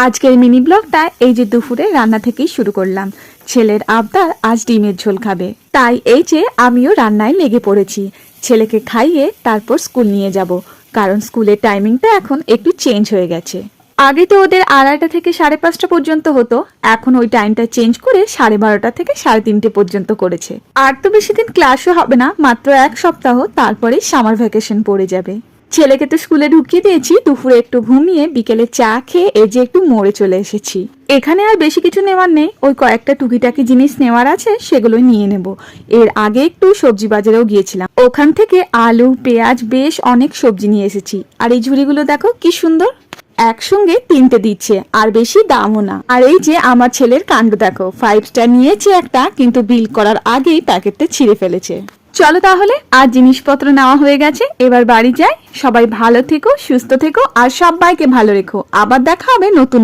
আজকের মিনি ব্লগটা এই যে দুপুরে রান্না থেকেই শুরু করলাম। ছেলের আবদার আজ ডিমের ঝোল খাবে, তাই এই যে আমিও রান্নায় লেগে পড়েছি। ছেলেকে খাইয়ে তারপর স্কুল নিয়ে যাব, কারণ স্কুলের টাইমিংটা এখন একটু চেঞ্জ হয়ে গেছে। আগে তো ওদের 2:30 থেকে 5:30 পর্যন্ত হতো, এখন ওই টাইমটা চেঞ্জ করে 12:30 থেকে 3:30 পর্যন্ত করেছে। আর তো বেশি দিন ক্লাসও হবে না, মাত্র 1 সপ্তাহ, তারপরে সামার ভ্যাকেশন পড়ে যাবে। ছেলেকে তো স্কুলে ঢুকিয়ে দিয়েছি, দুপুরে একটু ঘুমিয়ে বিকেলে চা খেয়ে এই যে একটু মোড়ে চলে এসেছি। এখানে আর বেশি কিছু নেওয়ার নেই, ওই কয়েকটা টুকিটাকি জিনিস নেওয়ার আছে, সেগুলোই নিয়ে নেব। এর আগে একটু সবজি বাজারেও গিয়েছিলাম, ওখান থেকে আলু পেঁয়াজ বেশ অনেক সবজি নিয়ে এসেছি। আর এই ঝুড়িগুলো দেখো কি সুন্দর, একসঙ্গে 3টে দিচ্ছে, আর বেশি দামও না। আর এই যে আমার ছেলের কাণ্ড দেখো, 5 স্টার নিয়েছে একটা, কিন্তু বিল করার আগেই প্যাকেটটা ছিঁড়ে ফেলেছে। চলো তাহলে, আর জিনিসপত্র নেওয়া হয়ে গেছে, এবার বাড়ি যাই। সবাই ভালো থেকো, সুস্থ থেকো, আর সবাইকে ভালো রেখো। আবার দেখা হবে নতুন